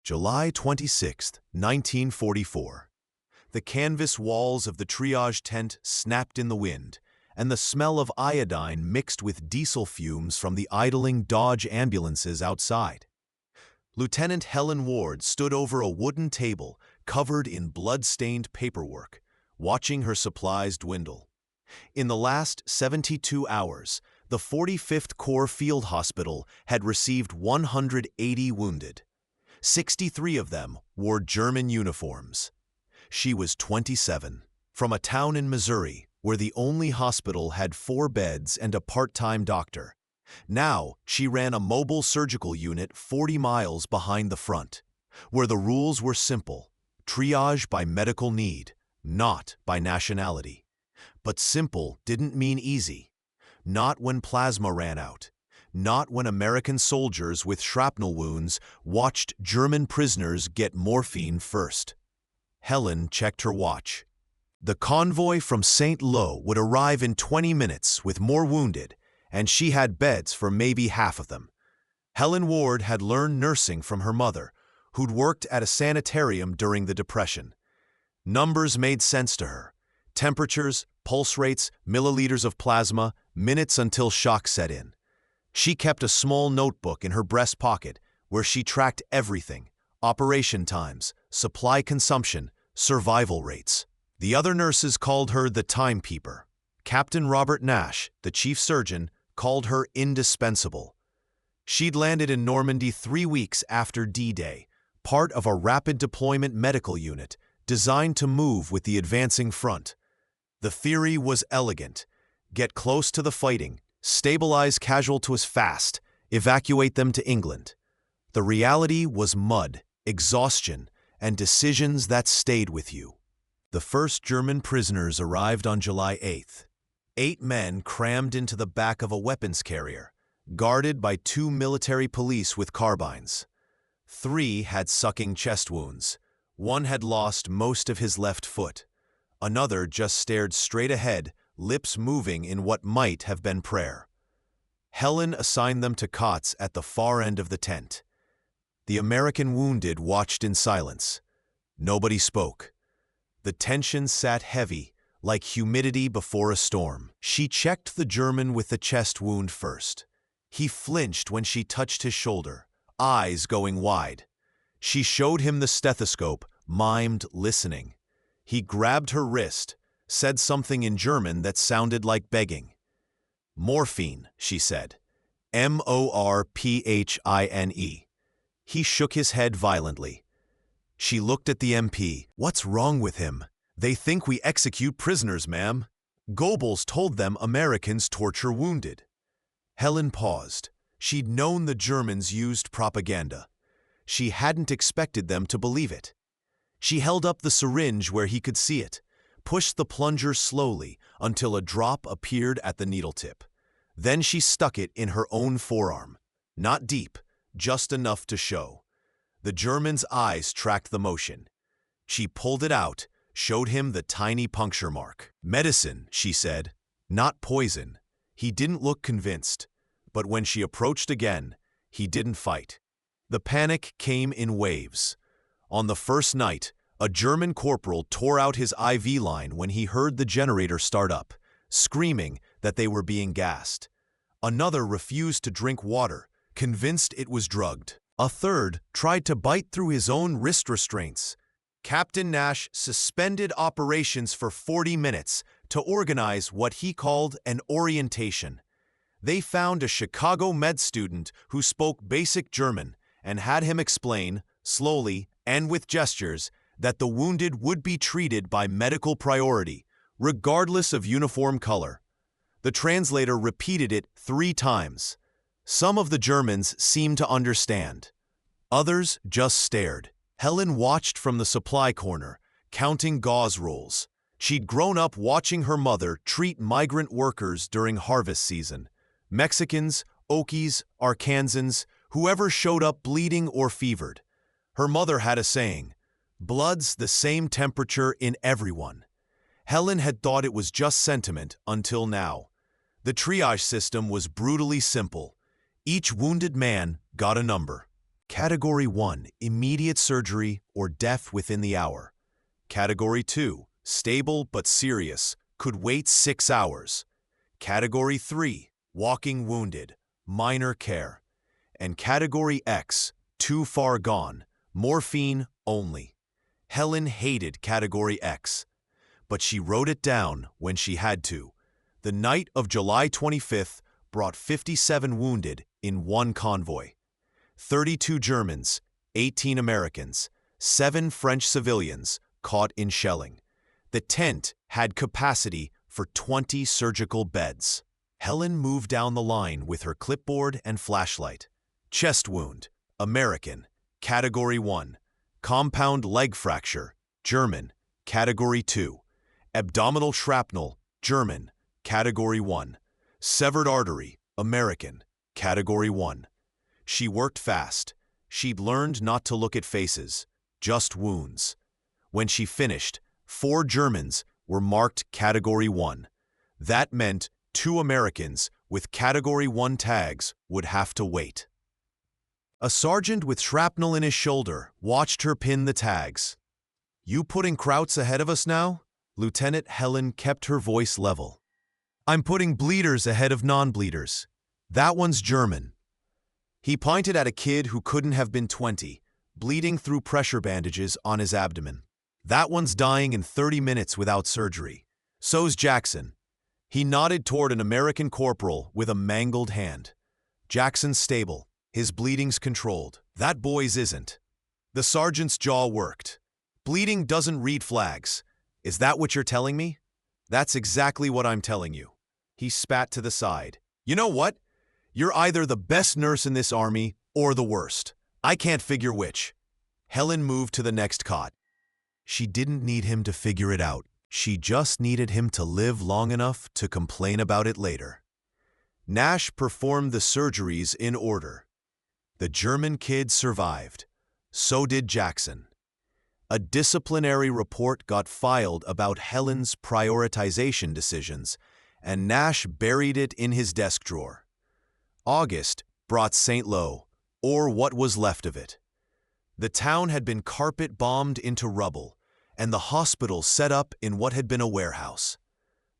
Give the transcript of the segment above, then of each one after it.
July 26, 1944. The canvas walls of the triage tent snapped in the wind, and the smell of iodine mixed with diesel fumes from the idling Dodge ambulances outside. Lieutenant Helen Ward stood over a wooden table covered in blood-stained paperwork, watching her supplies dwindle. In the last 72 hours, the 45th Corps Field Hospital had received 180 wounded. 63 of them wore German uniforms. She was 27, from a town in Missouri where the only hospital had 4 beds and a part-time doctor. Now, she ran a mobile surgical unit 40 miles behind the front, where the rules were simple: triage by medical need, not by nationality. But simple didn't mean easy. Not when plasma ran out. Not when American soldiers with shrapnel wounds watched German prisoners get morphine first. Helen checked her watch. The convoy from St. Lo would arrive in 20 minutes with more wounded, and she had beds for maybe half of them. Helen Ward had learned nursing from her mother, who'd worked at a sanitarium during the Depression. Numbers made sense to her. Temperatures, pulse rates, milliliters of plasma, minutes until shock set in. She kept a small notebook in her breast pocket where she tracked everything: operation times, supply consumption, survival rates. The other nurses called her the timekeeper. Captain Robert Nash, the chief surgeon, called her indispensable. She'd landed in Normandy 3 weeks after D-Day, part of a rapid deployment medical unit designed to move with the advancing front. The theory was elegant: get close to the fighting, stabilize casualties fast, evacuate them to England. The reality was mud, exhaustion, and decisions that stayed with you. The first German prisoners arrived on July 8th. 8 men crammed into the back of a weapons carrier, guarded by 2 military police with carbines. 3 had sucking chest wounds. 1 had lost most of his left foot. Another just stared straight ahead, lips moving in what might have been prayer. Helen assigned them to cots at the far end of the tent. The American wounded watched in silence. Nobody spoke. The tension sat heavy, like humidity before a storm. She checked the German with the chest wound first. He flinched when she touched his shoulder, eyes going wide. She showed him the stethoscope, mimed listening. He grabbed her wrist, said something in German that sounded like begging. "Morphine," she said. "Morphine." He shook his head violently. She looked at the MP. "What's wrong with him? They think we execute prisoners, ma'am. Goebbels told them Americans torture wounded." Helen paused. She'd known the Germans used propaganda. She hadn't expected them to believe it. She held up the syringe where he could see it, pushed the plunger slowly until a drop appeared at the needle tip. Then she stuck it in her own forearm. Not deep, just enough to show. The German's eyes tracked the motion. She pulled it out, showed him the tiny puncture mark. "Medicine," she said, "not poison." He didn't look convinced, but when she approached again, he didn't fight. The panic came in waves. On the first night, a German corporal tore out his IV line when he heard the generator start up, screaming that they were being gassed. Another refused to drink water, convinced it was drugged. A third tried to bite through his own wrist restraints. Captain Nash suspended operations for 40 minutes to organize what he called an orientation. They found a Chicago med student who spoke basic German and had him explain, slowly and with gestures, that the wounded would be treated by medical priority, regardless of uniform color. The translator repeated it 3 times. Some of the Germans seemed to understand. Others just stared. Helen watched from the supply corner, counting gauze rolls. She'd grown up watching her mother treat migrant workers during harvest season. Mexicans, Okies, Arkansans, whoever showed up bleeding or fevered. Her mother had a saying, "Blood's the same temperature in everyone." Helen had thought it was just sentiment until now. The triage system was brutally simple. Each wounded man got a number. Category 1, immediate surgery or death within the hour. Category 2, stable but serious, could wait 6 hours. Category 3, walking wounded, minor care. And Category X, too far gone, morphine only. Helen hated Category X, but she wrote it down when she had to. The night of July 25th brought 57 wounded in one convoy. 32 Germans, 18 Americans, 7 French civilians caught in shelling. The tent had capacity for 20 surgical beds. Helen moved down the line with her clipboard and flashlight. Chest wound, American, Category 1. Compound leg fracture, German, Category 2. Abdominal shrapnel, German, Category 1. Severed artery, American, Category 1. She worked fast. She'd learned not to look at faces, just wounds. When she finished, 4 Germans were marked Category 1. That meant 2 Americans with Category 1 tags would have to wait. A sergeant with shrapnel in his shoulder watched her pin the tags. "You putting Krauts ahead of us now?" Lieutenant Helen kept her voice level. "I'm putting bleeders ahead of non-bleeders. That one's German." He pointed at a kid who couldn't have been 20, bleeding through pressure bandages on his abdomen. "That one's dying in 30 minutes without surgery. So's Jackson." He nodded toward an American corporal with a mangled hand. "Jackson's stable. His bleeding's controlled. That boy's isn't." The sergeant's jaw worked. "Bleeding doesn't read flags. Is that what you're telling me?" "That's exactly what I'm telling you." He spat to the side. "You know what? You're either the best nurse in this army or the worst. I can't figure which." Helen moved to the next cot. She didn't need him to figure it out. She just needed him to live long enough to complain about it later. Nash performed the surgeries in order. The German kid survived. So did Jackson. A disciplinary report got filed about Helen's prioritization decisions, and Nash buried it in his desk drawer. August brought St. Lo, or what was left of it. The town had been carpet-bombed into rubble, and the hospital set up in what had been a warehouse.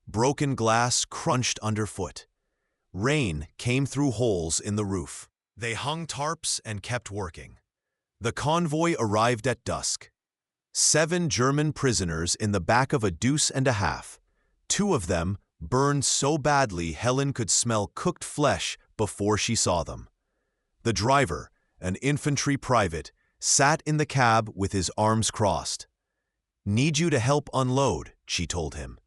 Broken glass crunched underfoot. Rain came through holes in the roof. They hung tarps and kept working. The convoy arrived at dusk. 7 German prisoners in the back of a deuce and a half. 2 of them burned so badly Helen could smell cooked flesh before she saw them. The driver, an infantry private, sat in the cab with his arms crossed. "Need you to help unload," she told him.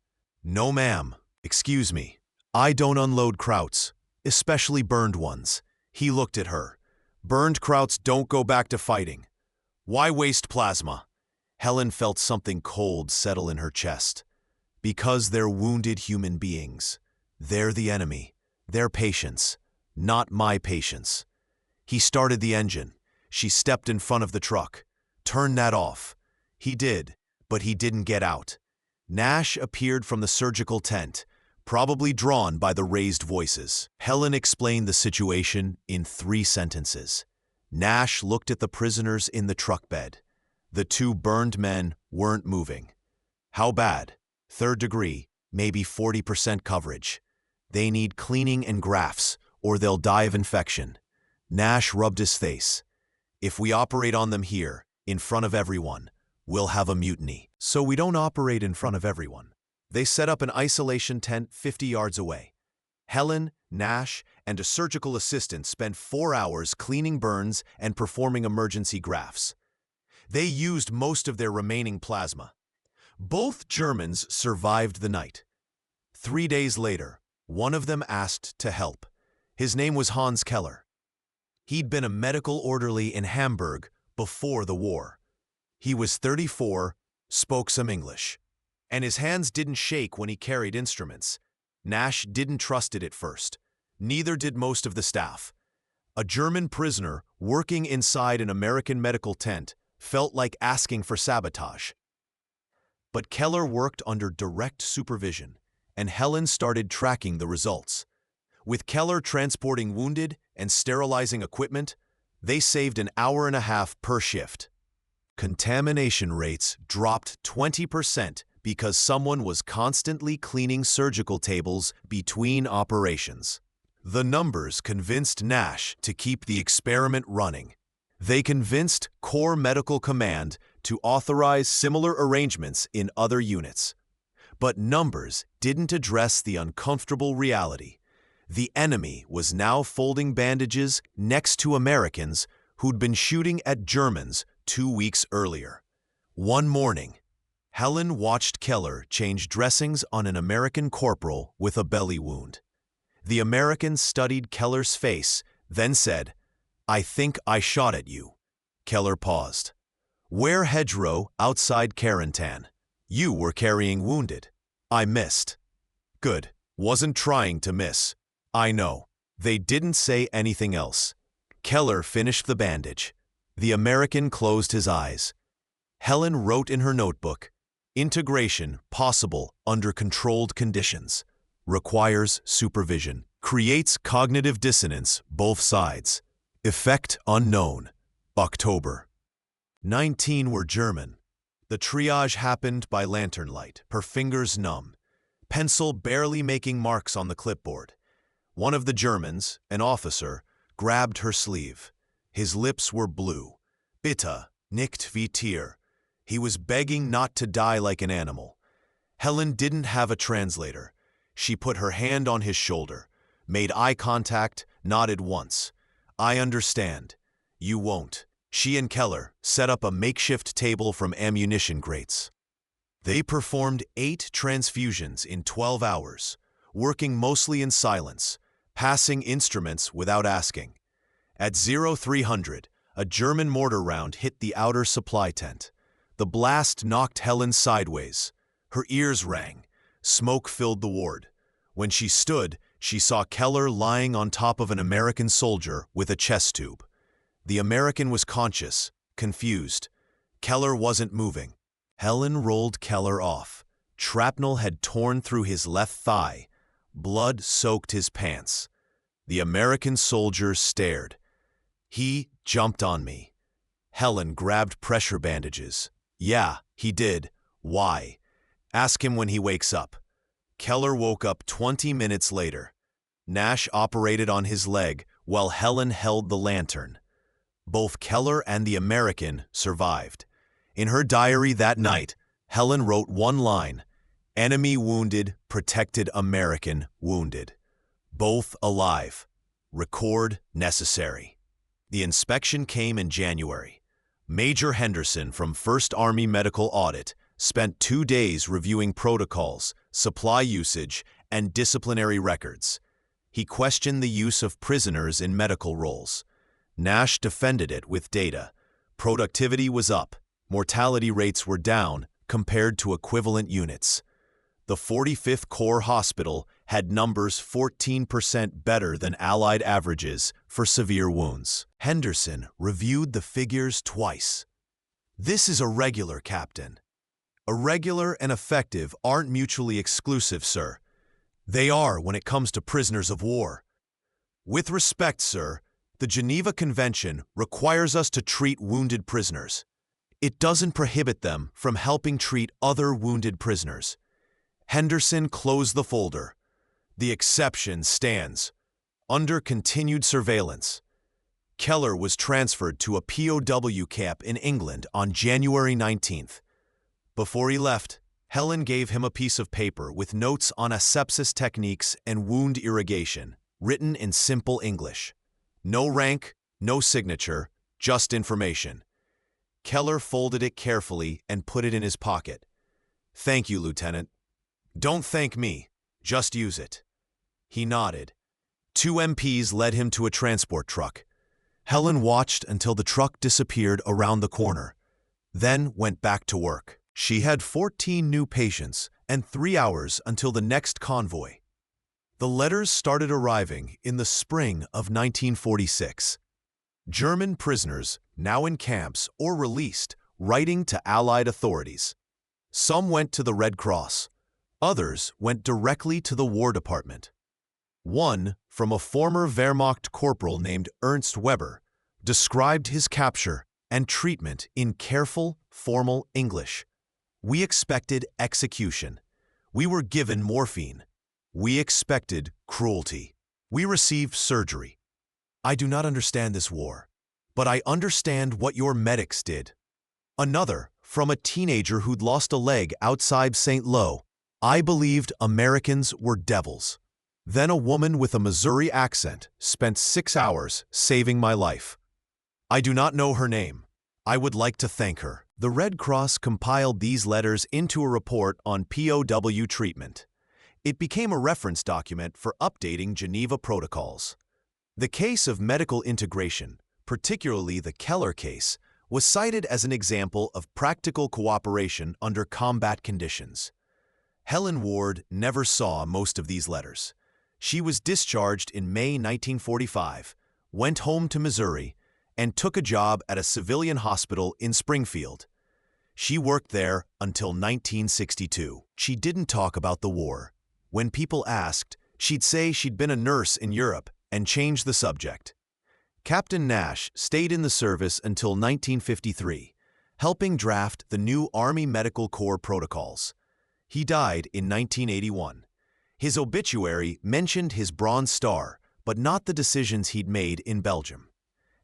"No, ma'am. Excuse me. I don't unload Krauts, especially burned ones." He looked at her. "Burned Krauts don't go back to fighting. Why waste plasma?" Helen felt something cold settle in her chest. Because they're wounded human beings. They're the enemy. They're patients, not my patients. He started the engine. She stepped in front of the truck. "Turn that off." He did, but he didn't get out. Nash appeared from the surgical tent, probably drawn by the raised voices. Helen explained the situation in 3 sentences. Nash looked at the prisoners in the truck bed. The 2 burned men weren't moving. "How bad?" "3rd degree, maybe 40% coverage. They need cleaning and grafts, or they'll die of infection." Nash rubbed his face. "If we operate on them here, in front of everyone, we'll have a mutiny. So we don't operate in front of everyone." They set up an isolation tent 50 yards away. Helen, Nash, and a surgical assistant spent 4 hours cleaning burns and performing emergency grafts. They used most of their remaining plasma. Both Germans survived the night. 3 days later, one of them asked to help. His name was Hans Keller. He'd been a medical orderly in Hamburg before the war. He was 34, spoke some English, and his hands didn't shake when he carried instruments. Nash didn't trust it at first. Neither did most of the staff. A German prisoner working inside an American medical tent felt like asking for sabotage. But Keller worked under direct supervision, and Helen started tracking the results. With Keller transporting wounded and sterilizing equipment, They saved an hour and a half per shift. Contamination rates dropped 20% because someone was constantly cleaning surgical tables between operations. The numbers convinced Nash to keep the experiment running. They convinced Core Medical Command to authorize similar arrangements in other units. But numbers didn't address the uncomfortable reality. The enemy was now folding bandages next to Americans who'd been shooting at Germans 2 weeks earlier. One morning, Helen watched Keller change dressings on an American corporal with a belly wound. The American studied Keller's face, then said, "I think I shot at you." Keller paused. "Where hedgerow outside Carentan? You were carrying wounded." "I missed." "Good. Wasn't trying to miss." "I know." They didn't say anything else. Keller finished the bandage. The American closed his eyes. Helen wrote in her notebook, "Integration possible under controlled conditions. Requires supervision. Creates cognitive dissonance both sides. Effect unknown. October." 19 were German. The triage happened by lantern light, her fingers numb, pencil barely making marks on the clipboard. One of the Germans, an officer, grabbed her sleeve. His lips were blue. "Bitte, nicht wie Tier." He was begging not to die like an animal. Helen didn't have a translator. She put her hand on his shoulder, made eye contact, nodded once. "I understand. You won't." She and Keller set up a makeshift table from ammunition crates. They performed 8 transfusions in 12 hours, working mostly in silence, passing instruments without asking. At 0300, a German mortar round hit the outer supply tent. The blast knocked Helen sideways. Her ears rang. Smoke filled the ward. When she stood, she saw Keller lying on top of an American soldier with a chest tube. The American was conscious, confused. Keller wasn't moving. Helen rolled Keller off. Shrapnel had torn through his left thigh. Blood soaked his pants. The American soldier stared. "He jumped on me." Helen grabbed pressure bandages. "Yeah, he did. Why? Ask him when he wakes up." Keller woke up 20 minutes later. Nash operated on his leg while Helen held the lantern. Both Keller and the American survived. In her diary that night, Helen wrote one line: "Enemy wounded, protected American wounded. Both alive. Record necessary." The inspection came in January. Major Henderson from 1st Army Medical Audit spent 2 days reviewing protocols, supply usage, and disciplinary records. He questioned the use of prisoners in medical roles. Nash defended it with data. Productivity was up. Mortality rates were down compared to equivalent units. The 45th Corps Hospital had numbers 14% better than Allied averages for severe wounds. Henderson reviewed the figures twice. "This is irregular, Captain." "Irregular and effective aren't mutually exclusive, sir. They are when it comes to prisoners of war. With respect, sir, the Geneva Convention requires us to treat wounded prisoners. It doesn't prohibit them from helping treat other wounded prisoners." Henderson closed the folder. The exception stands. Under continued surveillance. Keller was transferred to a POW camp in England on January 19th. Before he left, Helen gave him a piece of paper with notes on asepsis techniques and wound irrigation, written in simple English. No rank, no signature, just information. Keller folded it carefully and put it in his pocket. "Thank you, Lieutenant." "Don't thank me, just use it." He nodded. 2 MPs led him to a transport truck. Helen watched until the truck disappeared around the corner, then went back to work. She had 14 new patients and 3 hours until the next convoy. The letters started arriving in the spring of 1946. German prisoners, now in camps or released, writing to Allied authorities. Some went to the Red Cross. Others went directly to the War Department. One, from a former Wehrmacht corporal named Ernst Weber, described his capture and treatment in careful, formal English. We expected execution. We were given morphine. We expected cruelty. We received surgery. I do not understand this war, but I understand what your medics did. Another, from a teenager who'd lost a leg outside St. Lo. I believed Americans were devils. Then a woman with a Missouri accent spent 6 hours saving my life. I do not know her name. I would like to thank her. The Red Cross compiled these letters into a report on POW treatment. It became a reference document for updating Geneva protocols. The case of medical integration, particularly the Keller case, was cited as an example of practical cooperation under combat conditions. Helen Ward never saw most of these letters. She was discharged in May 1945, went home to Missouri, and took a job at a civilian hospital in Springfield. She worked there until 1962. She didn't talk about the war. When people asked, she'd say she'd been a nurse in Europe and changed the subject. Captain Nash stayed in the service until 1953, helping draft the new Army Medical Corps protocols. He died in 1981. His obituary mentioned his Bronze Star, but not the decisions he'd made in Belgium.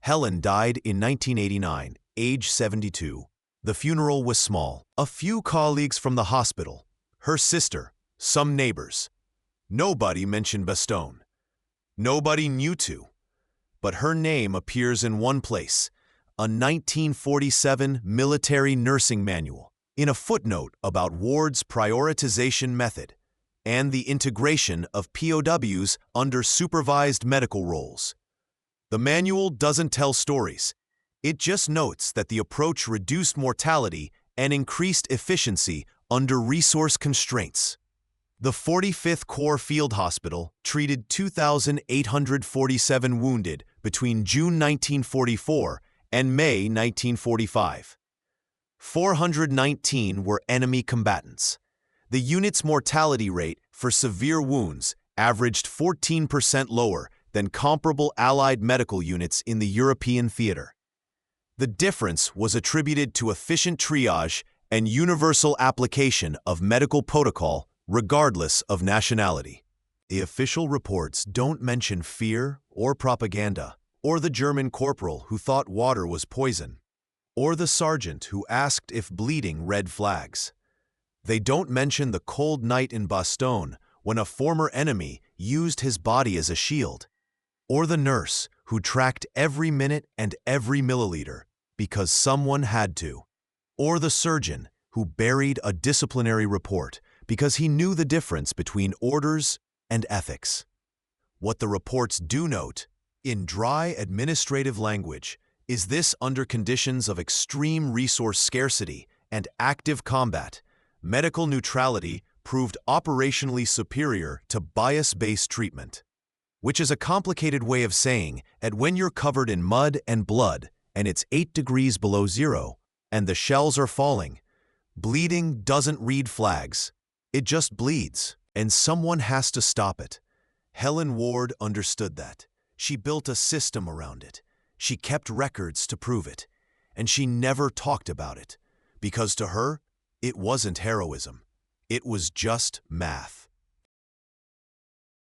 Helen died in 1989, age 72. The funeral was small. A few colleagues from the hospital, her sister, some neighbors. Nobody mentioned Bastogne. Nobody knew to. But her name appears in one place, a 1947 military nursing manual, in a footnote about Ward's prioritization method and the integration of POWs under supervised medical roles. The manual doesn't tell stories. It just notes that the approach reduced mortality and increased efficiency under resource constraints. The 45th Corps Field Hospital treated 2,847 wounded between June 1944 and May 1945. 419 were enemy combatants. The unit's mortality rate for severe wounds averaged 14% lower than comparable Allied medical units in the European theater. The difference was attributed to efficient triage and universal application of medical protocol regardless of nationality. The official reports don't mention fear or propaganda, or the German corporal who thought water was poison, or the sergeant who asked if bleeding red flags. They don't mention the cold night in Bastogne when a former enemy used his body as a shield, or the nurse who tracked every minute and every milliliter because someone had to, or the surgeon who buried a disciplinary report because he knew the difference between orders and ethics. What the reports do note, in dry administrative language, is this: under conditions of extreme resource scarcity and active combat, medical neutrality proved operationally superior to bias-based treatment. Which is a complicated way of saying that when you're covered in mud and blood and it's 8 degrees below zero and the shells are falling, bleeding doesn't read flags. It just bleeds, and someone has to stop it. Helen Ward understood that. She built a system around it. She kept records to prove it, and she never talked about it, because to her, it wasn't heroism. It was just math.